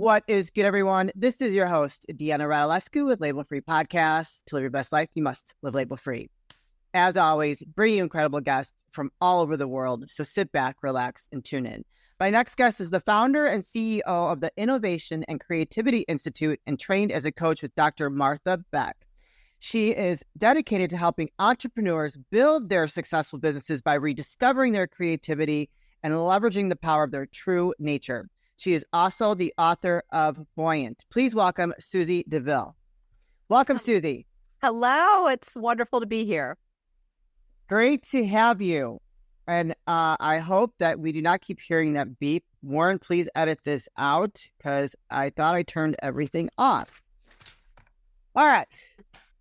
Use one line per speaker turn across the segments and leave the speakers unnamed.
What is good, everyone? This is your host, Deanna Radulescu with Label Free Podcast. To live your best life, you must live label free. As always, bring you incredible guests from all over the world. So sit back, relax, and tune in. My next guest is the founder and CEO of the Innovation and Creativity Institute and trained as a coach with Dr. Martha Beck. She is dedicated to helping entrepreneurs build their successful businesses by rediscovering their creativity and leveraging the power of their true nature. She is also the author of Buoyant. Please welcome Susie DeVille. Welcome, Susie.
Hello. It's wonderful to be here.
Great to have you. And I hope that we do not keep hearing that beep. Warren, please edit this out because I thought I turned everything off. All right.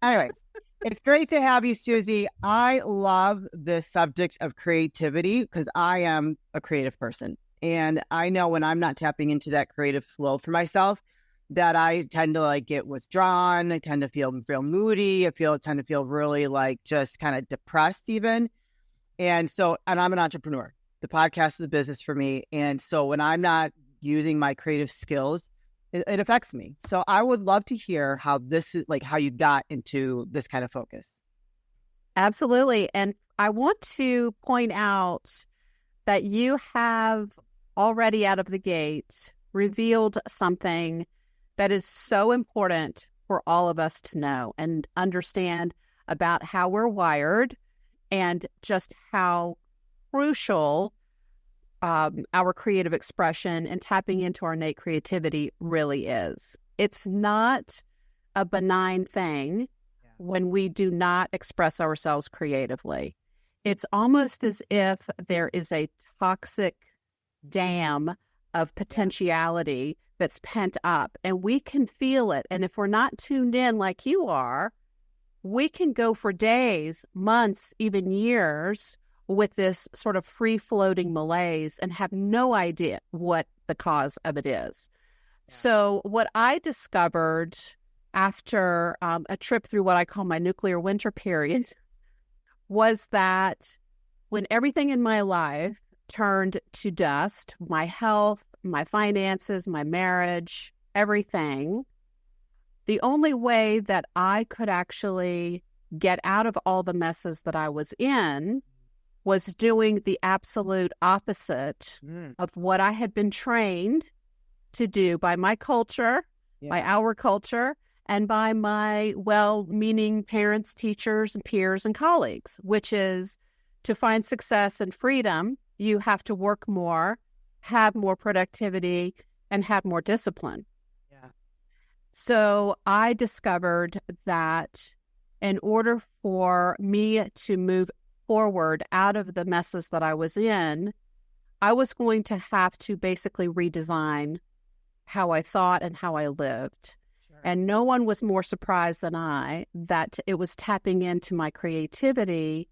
Anyways, it's great to have you, Susie. I love the subject of creativity because I am a creative person. And I know when I'm not tapping into that creative flow for myself, that I tend to get withdrawn. I tend to feel moody. I tend to feel really just kind of depressed even. And I'm an entrepreneur. The podcast is a business for me. And so when I'm not using my creative skills, it affects me. So I would love to hear how this is how you got into this kind of focus.
Absolutely. And I want to point out that you have already out of the gate revealed something that is so important for all of us to know and understand about how we're wired and just how crucial our creative expression and tapping into our innate creativity really is. It's not a benign thing when we do not express ourselves creatively. It's almost as if there is a toxic dam of potentiality that's pent up, and we can feel it. And if we're not tuned in like you are, we can go for days, months, even years with this sort of free-floating malaise and have no idea what the cause of it is. Yeah. So what I discovered after a trip through what I call my nuclear winter period was that when everything in my life turned to dust, my health, my finances, my marriage, everything, the only way that I could actually get out of all the messes that I was in was doing the absolute opposite of what I had been trained to do by my culture, by our culture, and by my well-meaning parents, teachers, and peers and colleagues, which is to find success and freedom, you have to work more, have more productivity, and have more discipline. Yeah. So I discovered that in order for me to move forward out of the messes that I was in, I was going to have to basically redesign how I thought and how I lived. Sure. And no one was more surprised than I that it was tapping into my creativity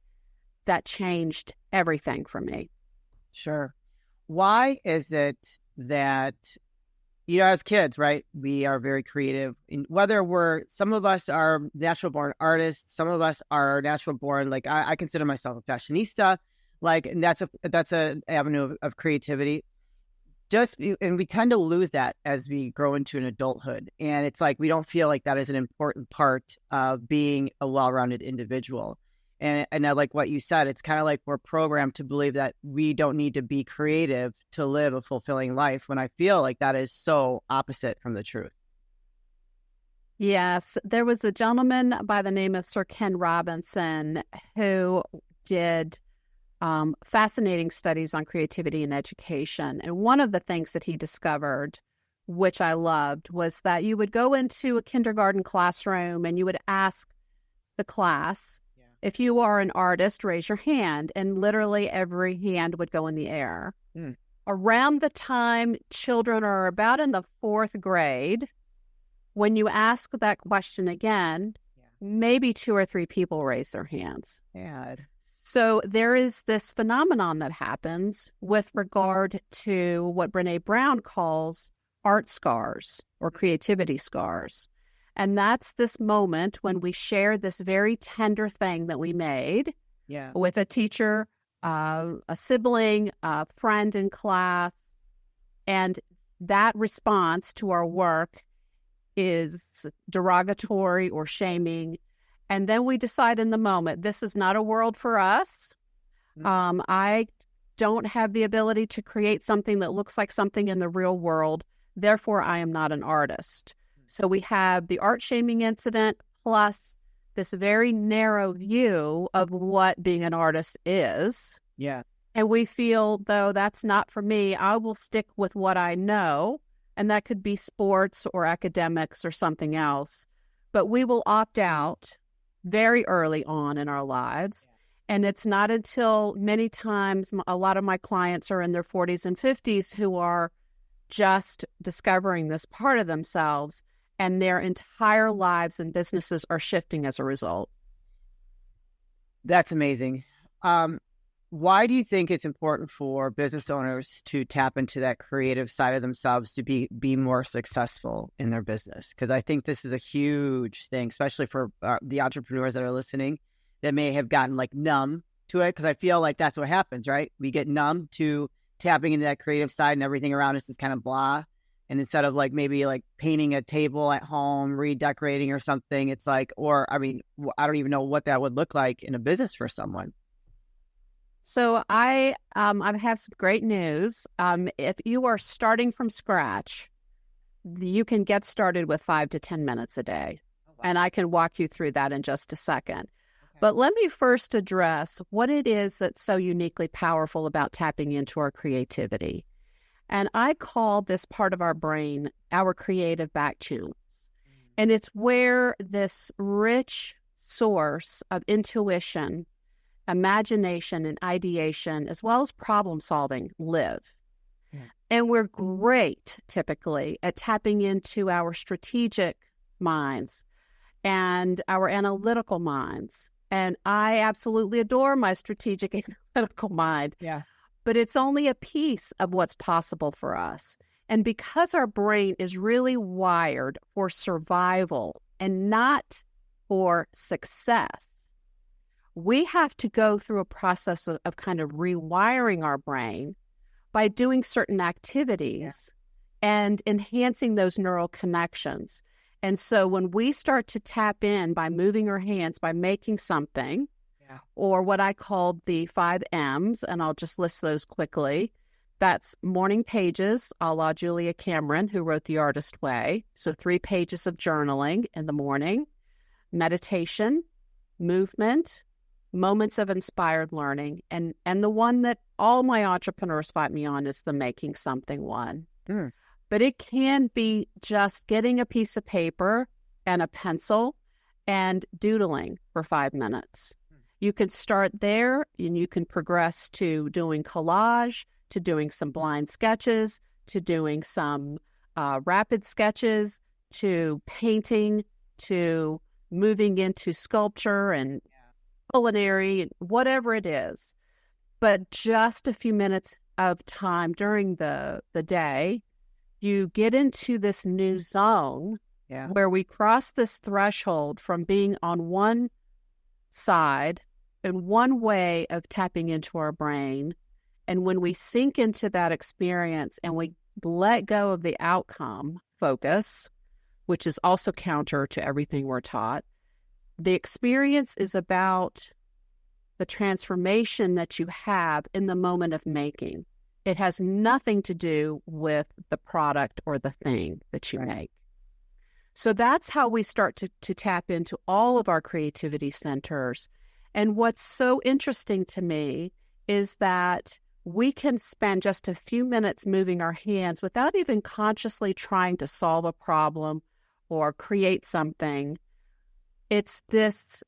that changed everything for me.
Sure. Why is it that, as kids, right, we are very creative. Whether some of us are natural born artists, some of us are natural born, I consider myself a fashionista, and that's an avenue of creativity. And we tend to lose that as we grow into an adulthood. And it's we don't feel like that is an important part of being a well-rounded individual. And I like what you said. It's kind of we're programmed to believe that we don't need to be creative to live a fulfilling life, when I feel like that is so opposite from the truth.
Yes. There was a gentleman by the name of Sir Ken Robinson who did fascinating studies on creativity and education. And one of the things that he discovered, which I loved, was that you would go into a kindergarten classroom and you would ask the class, if you are an artist, raise your hand. And literally every hand would go in the air. Around the time children are about in the 4th grade, when you ask that question again, maybe 2 or 3 people raise their hands. So there is this phenomenon that happens with regard to what Brené Brown calls art scars or creativity scars. And that's this moment when we share this very tender thing that we made with a teacher, a sibling, a friend in class, and that response to our work is derogatory or shaming. And then we decide in the moment, this is not a world for us. I don't have the ability to create something that looks like something in the real world. Therefore, I am not an artist. So we have the art shaming incident plus this very narrow view of what being an artist is.
Yeah.
And we feel, though, that's not for me. I will stick with what I know. And that could be sports or academics or something else. But we will opt out very early on in our lives. And it's not until many times a lot of my clients are in their 40s and 50s who are just discovering this part of themselves, and their entire lives and businesses are shifting as a result.
That's amazing. Why do you think it's important for business owners to tap into that creative side of themselves to be more successful in their business? Because I think this is a huge thing, especially for the entrepreneurs that are listening that may have gotten like numb to it. Because I feel like that's what happens, right? We get numb to tapping into that creative side, and everything around us is kind of blah. And instead of like maybe like painting a table at home, redecorating or something, it's like, or I mean, I don't even know what that would look like in a business for someone.
So I have some great news. If you are starting from scratch, you can get started with 5 to 10 minutes a day. Oh, wow. And I can walk you through that in just a second. Okay. But let me first address what it is that's so uniquely powerful about tapping into our creativity. And I call this part of our brain our creative back channels. And it's where this rich source of intuition, imagination, and ideation, as well as problem solving, live. Yeah. And we're great, typically, at tapping into our strategic minds and our analytical minds. And I absolutely adore my strategic analytical mind. Yeah. But it's only a piece of what's possible for us. And because our brain is really wired for survival and not for success, we have to go through a process of kind of rewiring our brain by doing certain activities and enhancing those neural connections. And so when we start to tap in by moving our hands, by making something, or what I call the 5 M's, and I'll just list those quickly. That's morning pages, a la Julia Cameron, who wrote The Artist Way. So 3 pages of journaling in the morning, meditation, movement, moments of inspired learning, and the one that all my entrepreneurs fight me on is the making something one. But it can be just getting a piece of paper and a pencil and doodling for 5 minutes. You can start there, and you can progress to doing collage, to doing some blind sketches, to doing some rapid sketches, to painting, to moving into sculpture and culinary, whatever it is. But just a few minutes of time during the day, you get into this new zone where we cross this threshold from being on one side and one way of tapping into our brain. And when we sink into that experience and we let go of the outcome focus, which is also counter to everything we're taught, the experience is about the transformation that you have in the moment of making. It has nothing to do with the product or the thing that you make. So that's how we start to tap into all of our creativity centers. And what's so interesting to me is that we can spend just a few minutes moving our hands without even consciously trying to solve a problem or create something. It's this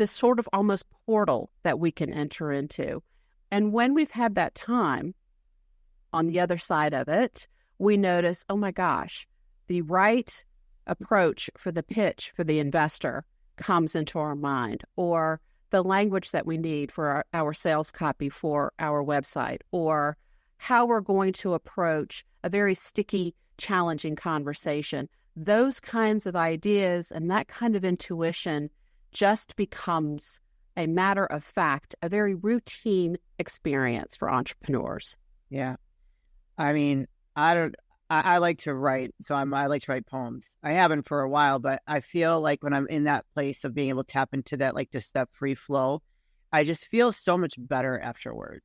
sort of almost portal that we can enter into. And when we've had that time, on the other side of it, we notice, oh my gosh, the right approach for the pitch for the investor comes into our mind, or the language that we need for our sales copy for our website, or how we're going to approach a very sticky, challenging conversation. Those kinds of ideas and that kind of intuition just becomes a matter of fact, a very routine experience for entrepreneurs.
Yeah. I mean, I I like to write, so I like to write poems. I haven't for a while, but I feel like when I'm in that place of being able to tap into that, like, just that free flow, I just feel so much better afterwards.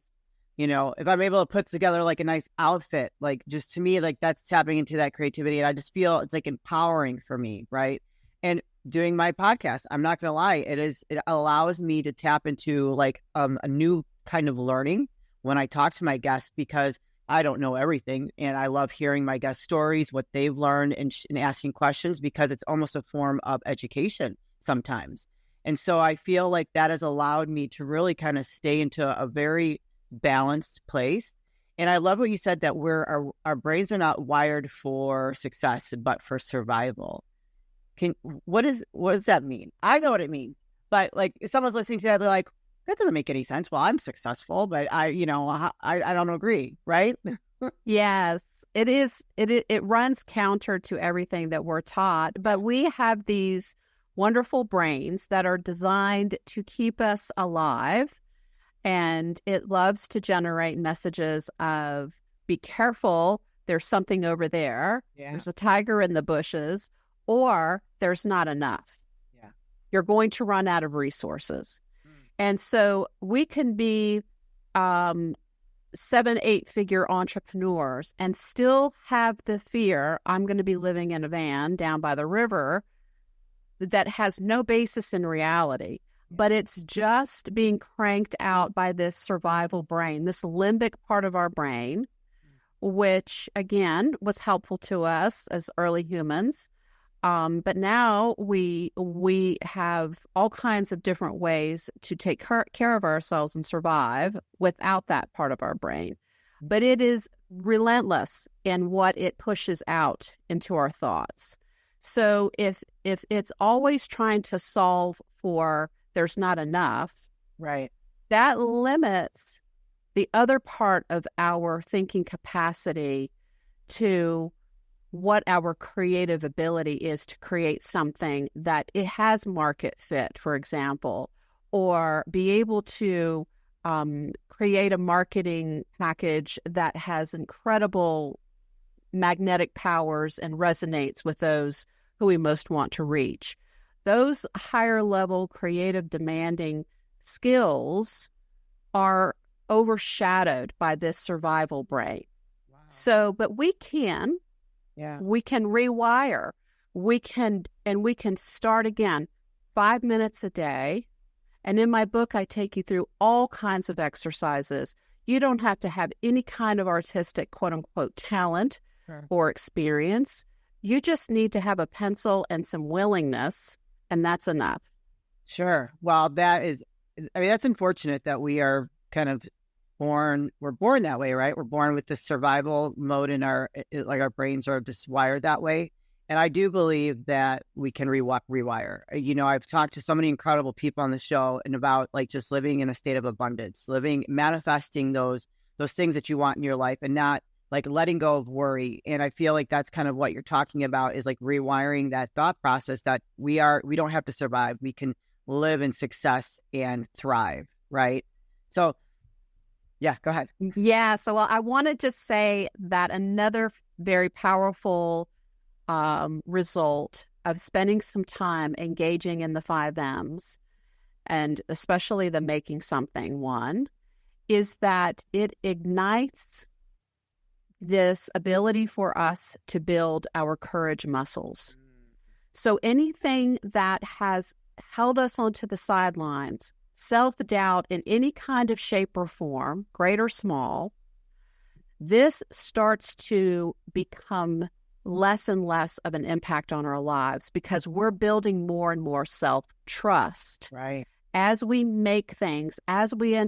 If I'm able to put together like a nice outfit, like, just to me, like, that's tapping into that creativity, and I just feel it's like empowering for me, right? And doing my podcast, I'm not gonna lie, it allows me to tap into like a new kind of learning when I talk to my guests, because I don't know everything, and I love hearing my guest stories, what they've learned, and asking questions, because it's almost a form of education sometimes. And so I feel like that has allowed me to really kind of stay into a very balanced place. And I love what you said, that our brains are not wired for success, but for survival. What does that mean? I know what it means, but like, if someone's listening to that, they're like, that doesn't make any sense. Well, I'm successful, but I don't agree, right?
Yes, it is. It runs counter to everything that we're taught, but we have these wonderful brains that are designed to keep us alive, and it loves to generate messages of, be careful, there's something over there. Yeah. There's a tiger in the bushes, or there's not enough. Yeah. You're going to run out of resources. And so we can be 7-8 figure entrepreneurs and still have the fear, I'm going to be living in a van down by the river, that has no basis in reality. But it's just being cranked out by this survival brain, this limbic part of our brain, which, again, was helpful to us as early humans. But now we have all kinds of different ways to take care of ourselves and survive without that part of our brain. But it is relentless in what it pushes out into our thoughts. So if it's always trying to solve for there's not enough, right, that limits the other part of our thinking capacity to what our creative ability is to create something that it has market fit, for example, or be able to create a marketing package that has incredible magnetic powers and resonates with those who we most want to reach. Those higher level creative demanding skills are overshadowed by this survival brain. Wow. So, but we can rewire. We can start again 5 minutes a day. And in my book, I take you through all kinds of exercises. You don't have to have any kind of artistic, quote unquote, talent or experience. You just need to have a pencil and some willingness, and that's enough.
Sure. Well, that's unfortunate that we are kind of we're born that way, right? We're born with this survival mode in our brains are just wired that way. And I do believe that we can rewire. I've talked to so many incredible people on the show and about like just living in a state of abundance, manifesting those things that you want in your life, and not like letting go of worry. And I feel like that's kind of what you're talking about, is like rewiring that thought process that we don't have to survive. We can live in success and thrive, right? So yeah, go ahead.
Yeah. So I want to just say that another very powerful result of spending some time engaging in the 5 M's, and especially the making something one, is that it ignites this ability for us to build our courage muscles. So anything that has held us onto the sidelines, self-doubt in any kind of shape or form, great or small, this starts to become less and less of an impact on our lives, because we're building more and more self-trust.
Right.
As we make things, as we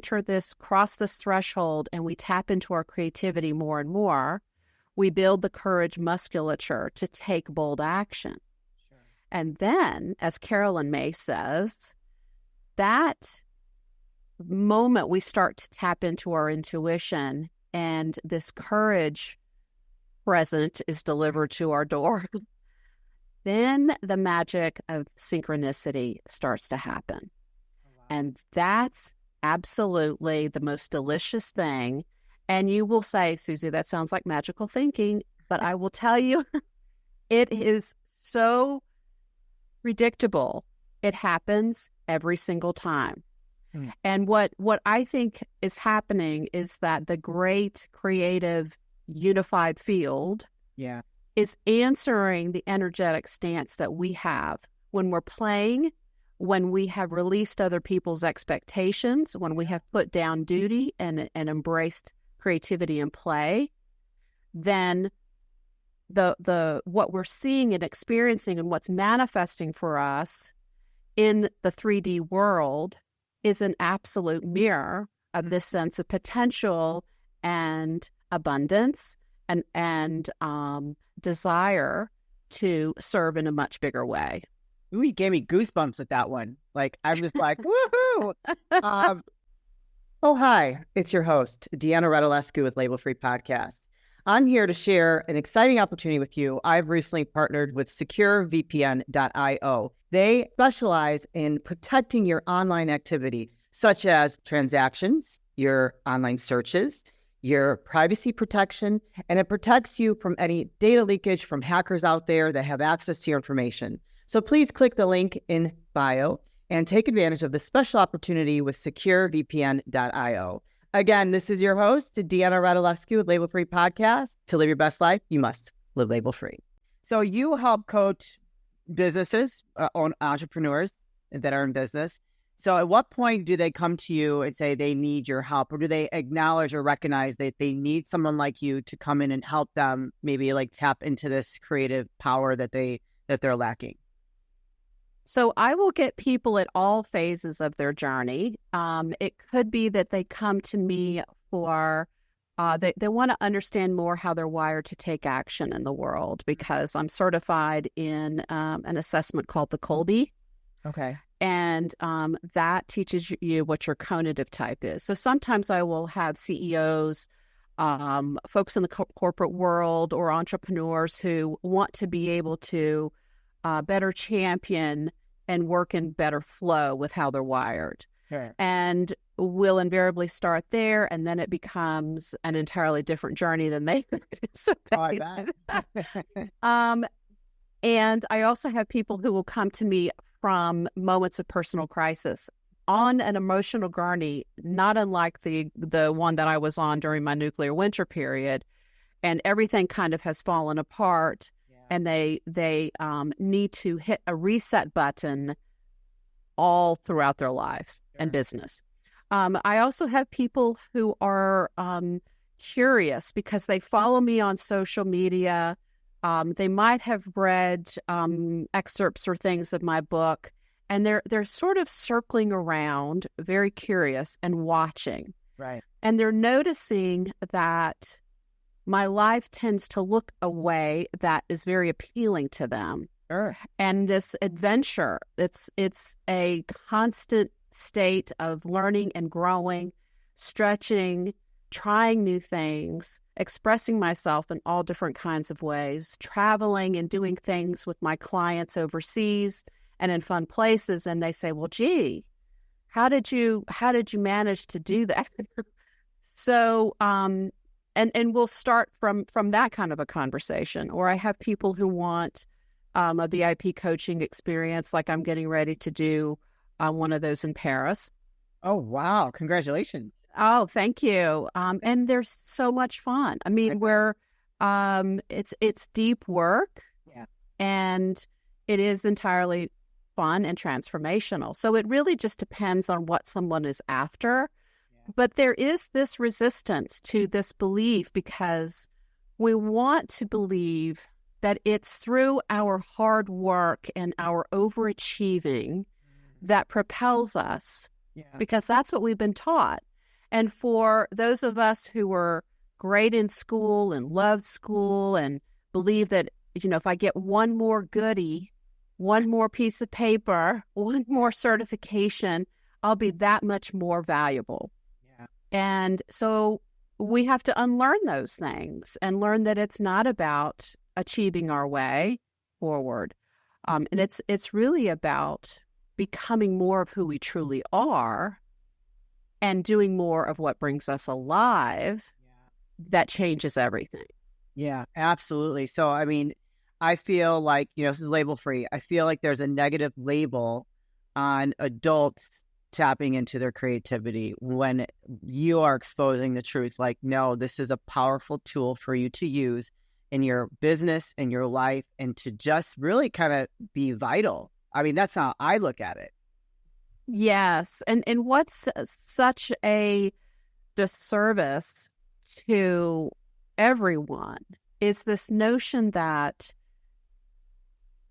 cross this threshold and we tap into our creativity more and more, we build the courage musculature to take bold action. Sure. And then, as Carolyn May says, that moment we start to tap into our intuition and this courage present is delivered to our door, then the magic of synchronicity starts to happen. And that's absolutely the most delicious thing. And you will say, Susie, that sounds like magical thinking. but I will tell you, it is so predictable. It happens every single time. And what I think is happening is that the great creative unified field is answering the energetic stance that we have when we're playing, when we have released other people's expectations, when we have put down duty and embraced creativity and play. Then the what we're seeing and experiencing and what's manifesting for us in the 3D world is an absolute mirror of this sense of potential and abundance and desire to serve in a much bigger way.
Ooh, you gave me goosebumps at that one. Like, I'm just like, woohoo! Oh, hi. It's your host, Deanna Radulescu with Label Free Podcasts. I'm here to share an exciting opportunity with you. I've recently partnered with securevpn.io. They specialize in protecting your online activity, such as transactions, your online searches, your privacy protection, and it protects you from any data leakage from hackers out there that have access to your information. So please click the link in bio and take advantage of this special opportunity with securevpn.io. Again, this is your host, Deanna Radulescu with Label Free Podcast. To live your best life, you must live label free. So you help coach businesses, entrepreneurs that are in business. So at what point do they come to you and say they need your help, or do they acknowledge or recognize that they need someone like you to come in and help them maybe like tap into this creative power that they're lacking?
So I will get people at all phases of their journey. It could be that they come to me for, they want to understand more how they're wired to take action in the world, because I'm certified in an assessment called the Colby.
Okay.
And that teaches you what your conative type is. So sometimes I will have CEOs, folks in the corporate world, or entrepreneurs who want to be able to better champion and work in better flow with how they're wired.
Sure.
And we'll invariably start there, and then it becomes an entirely different journey than they anticipated.
I bet.
And I also have people who will come to me from moments of personal crisis on an emotional journey, not unlike the one that I was on during my nuclear winter period, and everything kind of has fallen apart. And they need to hit a reset button all throughout their life and business. I also have people who are curious because they follow me on social media. They might have read excerpts or things of my book, and they're sort of circling around, very curious and watching.
Right. And
they're noticing that my life tends to look a way that is very appealing to them.
Sure.
And this adventure, it's a constant state of learning and growing, stretching, trying new things, expressing myself in all different kinds of ways, traveling and doing things with my clients overseas and in fun places. And they say, well, gee, how did you manage to do that? So, And we'll start from that kind of a conversation. Or I have people who want a VIP coaching experience, like I'm getting ready to do one of those in Paris.
Oh, wow. Congratulations.
Oh, thank you. And they're so much fun. I mean, it's deep work.
Yeah.
And it is entirely fun and transformational. So it really just depends on what someone is after. But there is this resistance to this belief because we want to believe that it's through our hard work and our overachieving that propels us, because that's what we've been taught. And for those of us who were great in school and loved school and believe that, if I get one more goodie, one more piece of paper, one more certification, I'll be that much more valuable. And so we have to unlearn those things and learn that it's not about achieving our way forward. And it's really about becoming more of who we truly are and doing more of what brings us alive. That changes everything.
Yeah, absolutely. So, I mean, I feel like, this is label free. I feel like there's a negative label on adults tapping into their creativity when you are exposing the truth. Like, no, this is a powerful tool for you to use in your business, in your life, and to just really kind of be vital. I mean, that's how I look at it.
Yes. And what's such a disservice to everyone is this notion that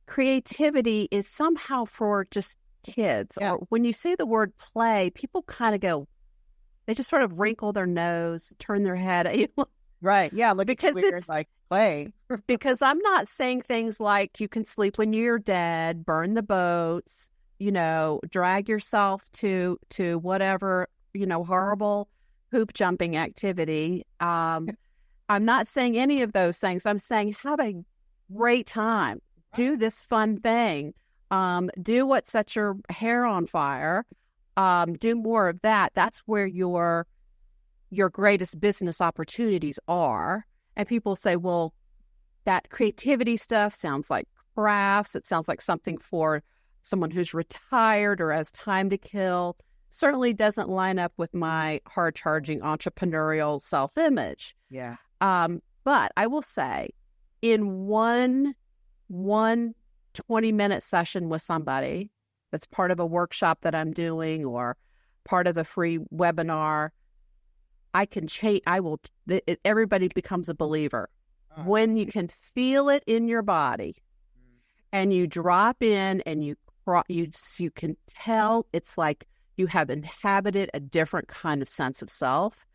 creativity is somehow for just kids.
Yeah.
Or when you say the word play, people kind of go, they just sort of wrinkle their nose, turn their head.
Right. Yeah. Look
because
at
it's
like play.
because I'm not saying things like you can sleep when you're dead, burn the boats, drag yourself to whatever, horrible hoop jumping activity. I'm not saying any of those things. I'm saying have a great time. Do this fun thing. Do what sets your hair on fire. Do more of that. That's where your greatest business opportunities are. And people say, well, that creativity stuff sounds like crafts. It sounds like something for someone who's retired or has time to kill. Certainly doesn't line up with my hard-charging entrepreneurial self-image.
Yeah.
But I will say, in one 20-minute session with somebody that's part of a workshop that I'm doing or part of a free webinar, I can change. Everybody becomes a believer when you can feel it in your body, and you drop in, and you can tell it's like you have inhabited a different kind of sense of self.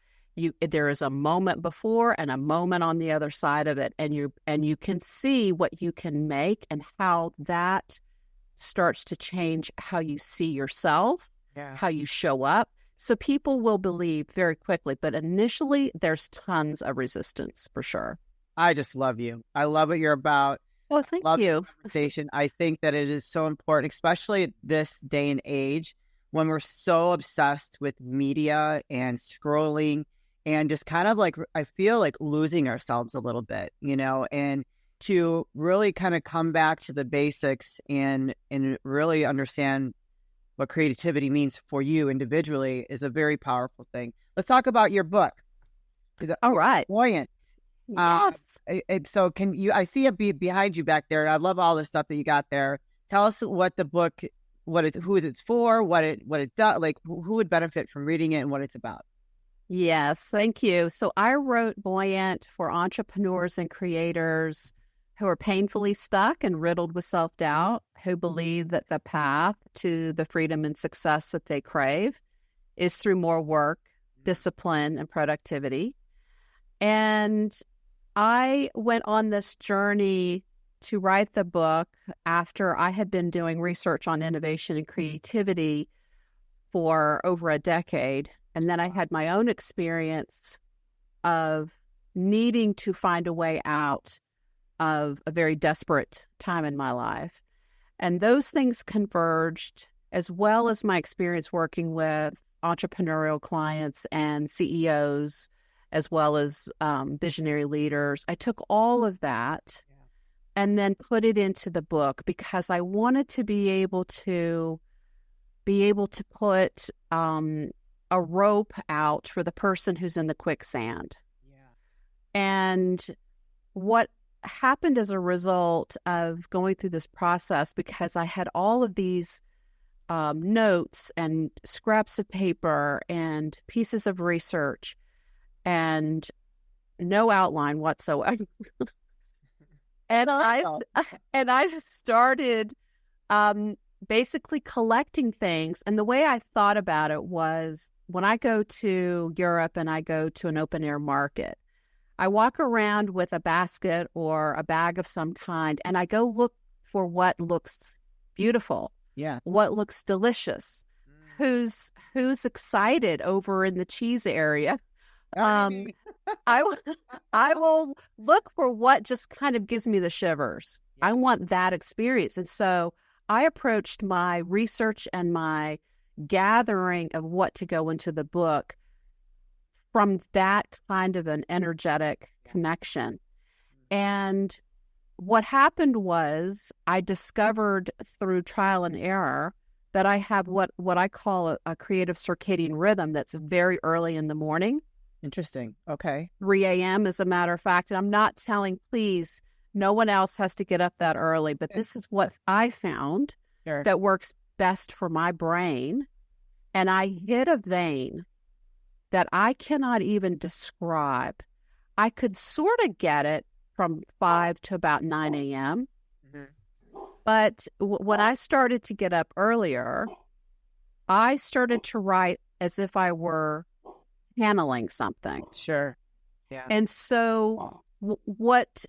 There is a moment before and a moment on the other side of it, and you can see what you can make and how that starts to change how you see yourself, how you show up. So people will believe very quickly, but initially there's tons of resistance for sure.
I just love you. I love what you're about.
Well, thank you.
Conversation. I think that it is so important, especially at this day and age when we're so obsessed with media and scrolling and just kind of like, I feel like losing ourselves a little bit, and to really kind of come back to the basics and really understand what creativity means for you individually is a very powerful thing. Let's talk about your book.
All right.
Buoyant.
Yes.
So I see it behind you back there. I love all the stuff that you got there. Tell us what the book, who it's for, what it does, like who would benefit from reading it and what it's about.
Yes, thank you. So I wrote Buoyant for entrepreneurs and creators who are painfully stuck and riddled with self-doubt, who believe that the path to the freedom and success that they crave is through more work, discipline, and productivity. And I went on this journey to write the book after I had been doing research on innovation and creativity for over a decade. And then I had my own experience of needing to find a way out of a very desperate time in my life. And those things converged, as well as my experience working with entrepreneurial clients and CEOs, as well as visionary leaders. I took all of that and then put it into the book because I wanted to be able to put a rope out for the person who's in the quicksand. And what happened as a result of going through this process, because I had all of these notes and scraps of paper and pieces of research and no outline whatsoever. and I started basically collecting things. And the way I thought about it was, when I go to Europe and I go to an open air market, I walk around with a basket or a bag of some kind, and I go look for what looks beautiful, what looks delicious, who's excited over in the cheese area. I will look for what just kind of gives me the shivers. I want that experience. And so I approached my research and my gathering of what to go into the book from that kind of an energetic connection. And what happened was I discovered through trial and error that I have what I call a creative circadian rhythm that's very early in the morning.
Interesting. Okay.
3 a.m. as a matter of fact. And I'm not telling, please, no one else has to get up that early, but this is what I found that works best for my brain. And I hit a vein that I cannot even describe. I could sort of get it from 5 to about 9 a.m. But when I started to get up earlier, I started to write as if I were handling something.
Sure. Yeah.
And so what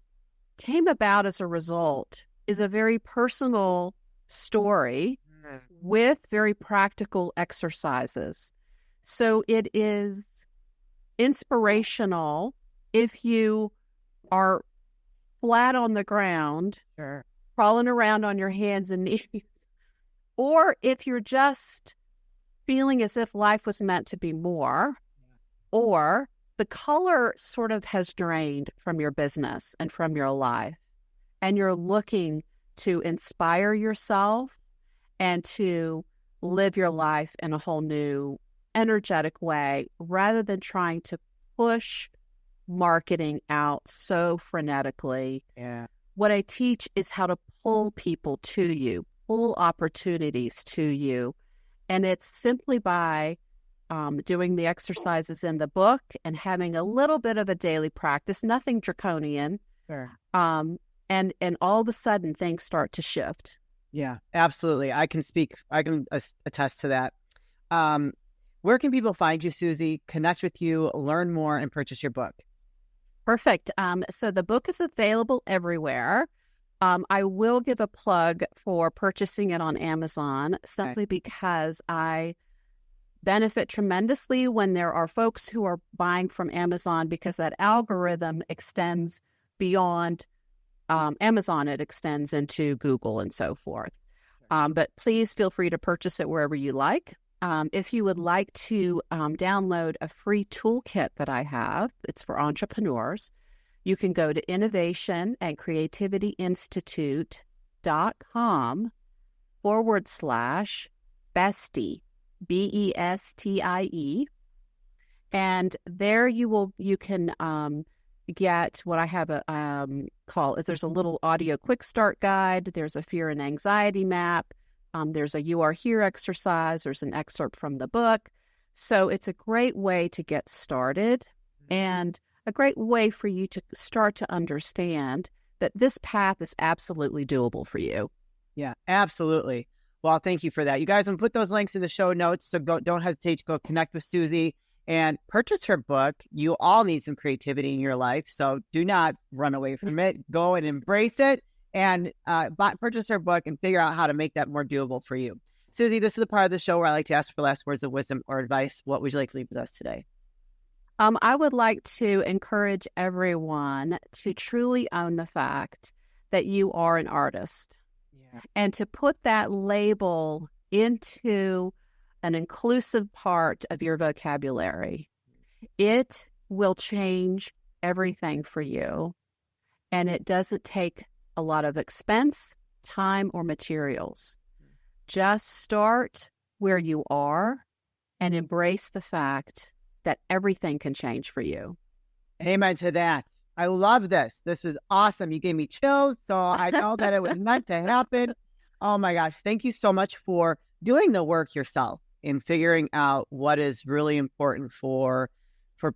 came about as a result is a very personal story with very practical exercises. So it is inspirational if you are flat on the ground, crawling around on your hands and knees, or if you're just feeling as if life was meant to be more, or the color sort of has drained from your business and from your life, and you're looking to inspire yourself and to live your life in a whole new energetic way rather than trying to push marketing out so frenetically.
Yeah.
What I teach is how to pull people to you, pull opportunities to you. And it's simply by doing the exercises in the book and having a little bit of a daily practice, nothing draconian.
Sure.
And all of a sudden things start to shift.
Yeah, absolutely. I can attest to that. Where can people find you, Susie, connect with you, learn more, and purchase your book?
Perfect. So the book is available everywhere. I will give a plug for purchasing it on Amazon simply because I benefit tremendously when there are folks who are buying from Amazon because that algorithm extends beyond Amazon. It extends into Google and so forth. But please feel free to purchase it wherever you like. If you would like to download a free toolkit that I have, it's for entrepreneurs. You can go to innovationandcreativityinstitute.com/bestie, BESTIE. And there you can get what I have there's a little audio quick start guide. There's a fear and anxiety map. There's a You Are Here exercise. There's an excerpt from the book. So it's a great way to get started and a great way for you to start to understand that this path is absolutely doable for you.
Yeah, absolutely. Well, thank you for that. You guys, I'm going to put those links in the show notes, so don't hesitate to go connect with Susie and purchase her book. You all need some creativity in your life, so do not run away from it. Go and embrace it and purchase her book and figure out how to make that more doable for you. Susie, this is the part of the show where I like to ask for last words of wisdom or advice. What would you like to leave with us today?
I would like to encourage everyone to truly own the fact that you are an artist and to put that label into an inclusive part of your vocabulary. It will change everything for you, and it doesn't take a lot of expense, time, or materials. Just start where you are and embrace the fact that everything can change for you.
Amen to that. I love this. This was awesome. You gave me chills, so I know that it was meant to happen. Oh my gosh. Thank you so much for doing the work yourself and figuring out what is really important for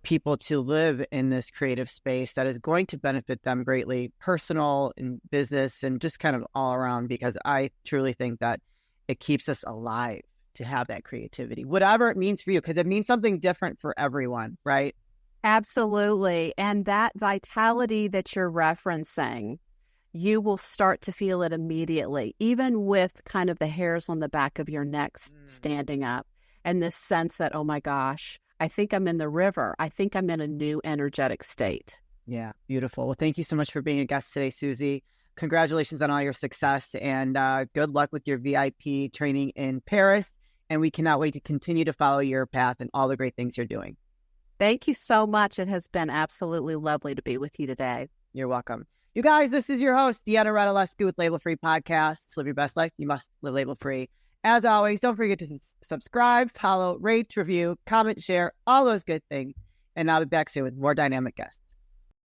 people to live in this creative space that is going to benefit them greatly, personal and business and just kind of all around, because I truly think that it keeps us alive to have that creativity, whatever it means for you, because it means something different for everyone, right?
Absolutely. And that vitality that you're referencing, you will start to feel it immediately, even with kind of the hairs on the back of your neck standing up and this sense that, oh my gosh, I think I'm in the river. I think I'm in a new energetic state.
Yeah, beautiful. Well, thank you so much for being a guest today, Susie. Congratulations on all your success and good luck with your VIP training in Paris. And we cannot wait to continue to follow your path and all the great things you're doing.
Thank you so much. It has been absolutely lovely to be with you today.
You're welcome. You guys, this is your host, Deanna Radulescu with Label Free Podcasts. Live your best life. You must live label free. As always, don't forget to subscribe, follow, rate, review, comment, share, all those good things. And I'll be back soon with more dynamic guests.